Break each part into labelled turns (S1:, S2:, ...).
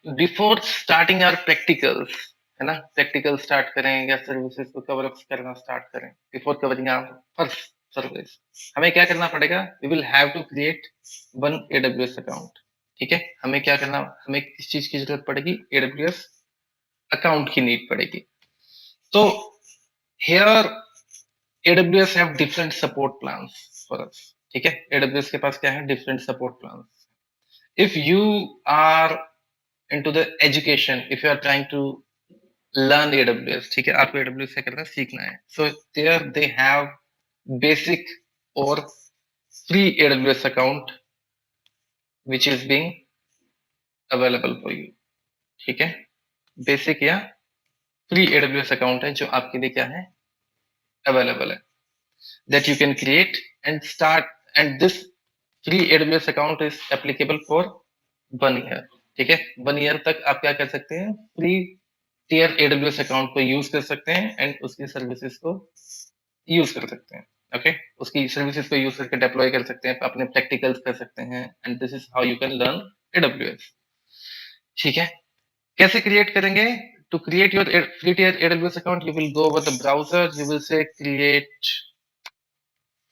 S1: Before starting our practicals, है ना, practical start करें या सर्विसेज को कवर अप करना स्टार्ट करें, before covering our first service, हमें क्या करना पड़ेगा? We will have to create one AWS account. ठीक है, हमें क्या करना, हमें किस चीज की जरूरत पड़ेगी? एडब्ल्यूएस अकाउंट की नीड पड़ेगी। तो here AWS have different support plans for us। ठीक है, AWS के पास क्या है? different support plans। If you are into the education, if you are trying to learn AWS, ठीक है, आपको AWS क्या करना है? सीखना है। So there they have basic or free AWS account which is being available for you। ठीक है, बेसिक या फ्री AWS अकाउंट है जो आपके लिए क्या है? अवेलेबल है, that you can create and start, and this free AWS account is applicable for 1 year। ठीक है, 1 year तक आप क्या कर सकते हैं? फ्री टियर AWS अकाउंट को यूज कर सकते हैं एंड उसकी सर्विसेज को यूज कर सकते हैं। ओके, उसकी सर्विसेज को यूज करके डिप्लॉय कर सकते हैं, अपने प्रैक्टिकल्स कर सकते हैं, and this is how you can learn AWS। ठीक है, कैसे क्रिएट करेंगे? To create your free tier AWS account, you will go over the browser, you will say create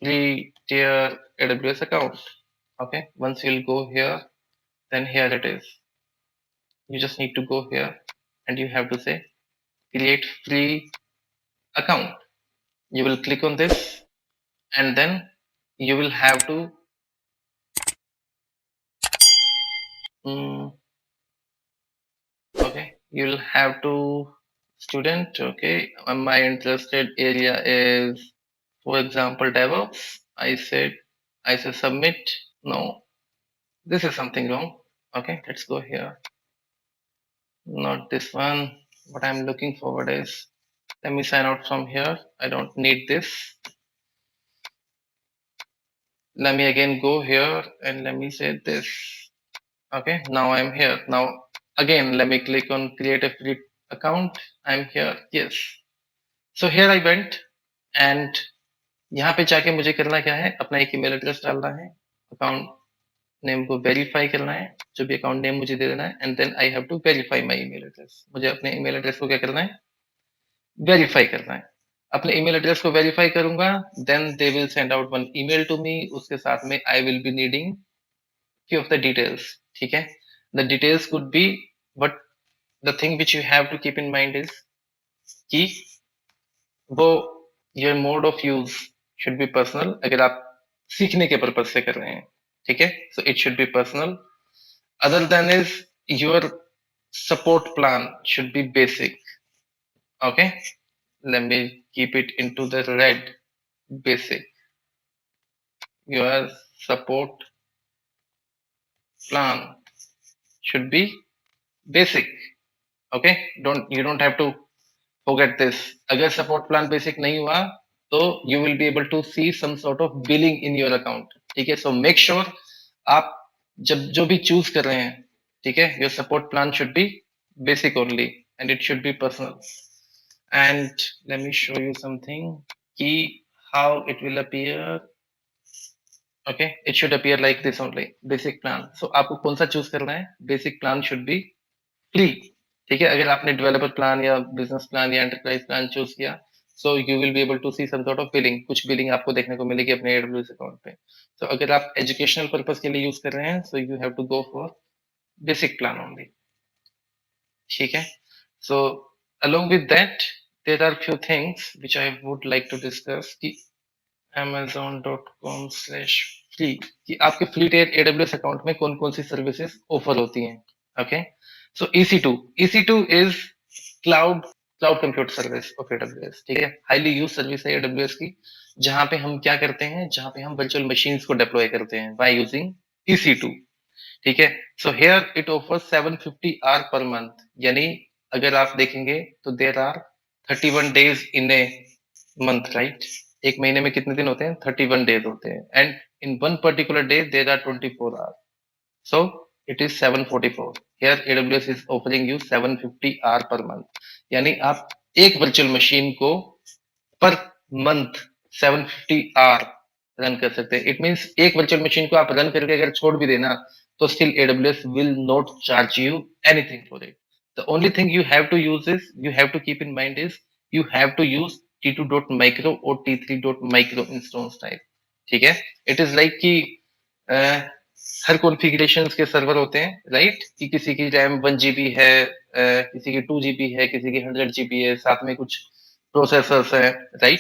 S1: free tier AWS account। Okay, once you'll go here, then here it is, you just need to go here and you have to say create free account। You will click on this and then you will have to okay, you'll have to student, okay, my interested area is, for example, DevOps। I say submit, no, this is something wrong। Okay, let's go here, not this one, what I'm looking forward is, let me sign out from here, I don't need this, let me again go here and let me say this। Okay, now I'm here, now again let me click on create a free account, I'm here, yes। So here I went and यहाँ पे जाके मुझे करना क्या है? अपना एक email address डालना है, अकाउंट नेम को वेरीफाई करना है, जो भी अकाउंट नेम मुझे दे देना है, and then I have to verify my email address. मुझे अपने ईमेल एड्रेस को क्या करना है? वेरीफाई करना है। अपने ईमेल एड्रेस को वेरीफाई करूंगा, then they will send out one email to me, उसके साथ में I will be needing few of the details। ठीक है, the details could be, but the thing which you have to keep in mind is कि वो your mode of use should be personal। अगर आप सीखने के पर्पज से कर रहे हैं, ठीक है, so it should be personal। other than is your support plan should be basic। okay, let me keep it into the red, basic, your support plan should be basic। okay, you don't have to forget this। अगर support plan basic नहीं हुआ तो you will be able to see some sort of billing in your account. ठीक है, so make sure आप जब जो भी चूज कर रहे हैं, ठीक है, your support plan should be basic only and it should be personal. And let me show you something कि how it will appear. Okay, it should appear like this only, basic plan. So आपको कौन सा choose करना है? Basic plan should be free. ठीक है, अगर आपने डेवलपर प्लान या बिजनेस प्लान या एंटरप्राइज प्लान चूज किया, so you will be able to see some sort of billing, कुछ बिलिंग आपको देखने को मिलेगी अपने AWS अकाउंट पे। तो अगर आप एजुकेशनल पर्पस के लिए यूज कर रहे हैं, so you have to go for basic plan only. ठीक है, so along with that there are few things which I would like to discuss कि amazon.com/free कि आपके फ्री टियर AWS अकाउंट में कौन कौन सी सर्विसेज ऑफर होती हैं। Okay, so EC2 is cloud compute service of AWS। ठीक है, हाईली यूज सर्विस है AWS की, जहां पे हम क्या करते हैं? जहां पे हम वर्चुअल मशीन्स को डिप्लॉय करते हैं बाय यूजिंग EC2। ठीक है, so here it offers 750 hour per month, यानी अगर आप देखेंगे तो there are 31 days in a month, right? एक महीने में कितने दिन होते हैं? 31 डेज होते हैं, and in one particular day there are 24 hour, so it is 744। here AWS is offering you 750 hour per month, यानी आप एक वर्चुअल मशीन को पर मंथ 750 आवर रन कर सकते हैं। इट मींस एक वर्चुअल मशीन को आप रन करके अगर छोड़ भी देना, तो still AWS will not charge you anything for it. The only thing you have to use is, you have to keep in mind is, you have to use t2.micro or t3.micro instance type. ठीक है, it is like कि हर configuration के server होते हैं, right, कि किसी की RAM 1 GB है, किसी की 2 GB है, किसी की 100 GB है, साथ में कुछ प्रोसेसर्स है, राइट,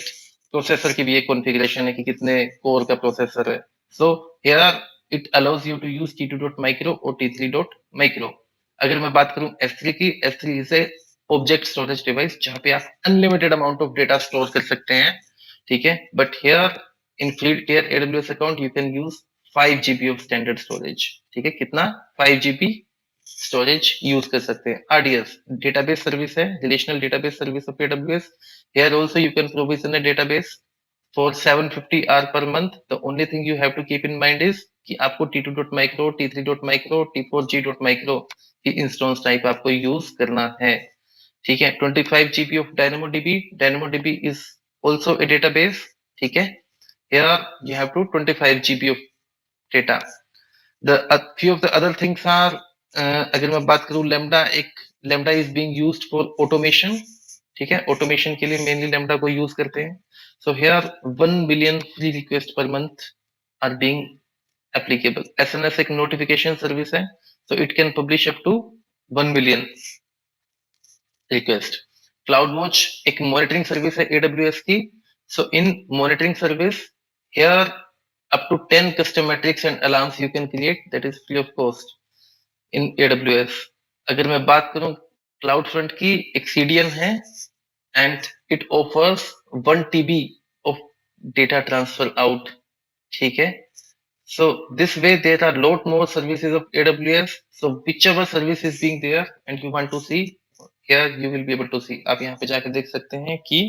S1: प्रोसेसर की भी एक कॉन्फ़िगरेशन है कि कितने कोर का प्रोसेसर है. So here it allows you to use t2.micro और t3.micro. अगर मैं बात करूं S3 की, S3 is a object storage device जहां पे आप unlimited amount of data store कर सकते हैं, ठीक है, but here in free tier AWS account you can use 5 GB of standard storage. ठीक है, कितना? 5 GB स्टोरेज यूज कर सकते हैं. RDS डेटाबेस सर्विस है, relational database service of AWS. Here also you can provision a database for 750 hour per month. The only thing you have to keep in mind is कि आपको t2.micro, t3.micro, t4g.micro की instance type आपको use करना है. ठीक है, 25 GB of DynamoDB. DynamoDB is also a database. ठीक है, here you have to 25 GB of data. The few of the other things are, अगर मैं बात करूं lambda, एक lambda is being used for automation. ठीक है, ऑटोमेशन के लिए मेनली lambda को यूज करते हैं. So here 1 million free requests per month are being applicable. SNS एक notification service है, so it can publish up to 1 million request. CloudWatch एक monitoring service है AWS की. So in monitoring service, here up to 10 custom metrics and alarms you can create, that is free of cost in AWS. अगर मैं बात करूं CloudFront की, एक CDN है and it offers 1 TB of data transfer out. ठीक है, so this way there are lot more services of AWS. So whichever service is being there and you want to see, here you will be able to see. आप यहाँ पे जाकर देख सकते हैं कि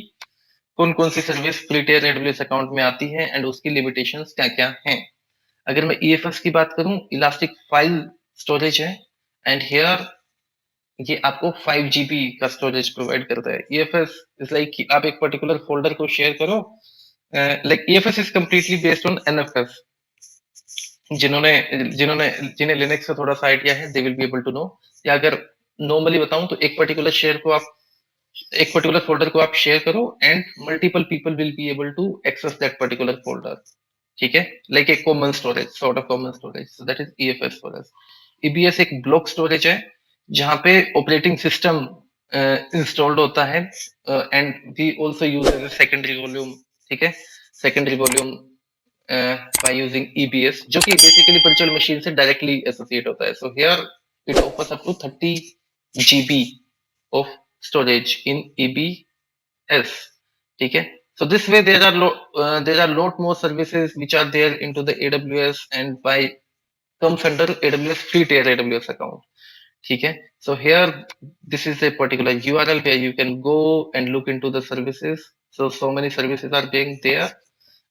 S1: कौन कौन सी service free tier AWS account में आती है एंड उसकी लिमिटेशंस क्या क्या हैं. अगर मैं EFS की बात करूं, इलास्टिक फाइल स्टोरेज है एंड हियर ये आपको 5 GB का स्टोरेज प्रोवाइड करता है. EFS इज लाइक कि आप एक पर्टिकुलर फोल्डर को शेयर करो, like EFS is completely based on NFS. जिन्होंने जिन्होंने जिन्हें लिनक्स का थोड़ा सा आइडिया है, they will be able to know. या अगर नॉर्मली बताऊं तो एक पर्टिकुलर फोल्डर को आप शेयर करो and multiple people will be able to access that particular folder. ठीक है, like a common storage, sort of common storage. So that is EFS for us. EBS एक ब्लॉक स्टोरेज है जहां पे operating system installed होता है and we also use as a secondary volume. ठीक है, secondary volume by using EBS, जो कि बेसिकली वर्चुअल मशीन से डायरेक्टली एसोसिएट होता है. So here it offers up to 30 GB of storage in EBS. ठीक है, so this way there are lot more services which are there into the AWS and by comes under AWS free tier AWS account. ठीक है, so here this is a particular URL where you can go and look into the services. So many services are being there,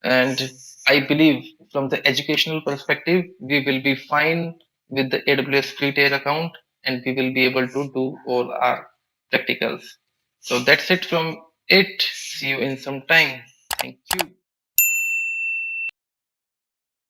S1: and I believe from the educational perspective we will be fine with the AWS free tier account and we will be able to do all our practicals. So that's it from it. See you in some time. Thank you.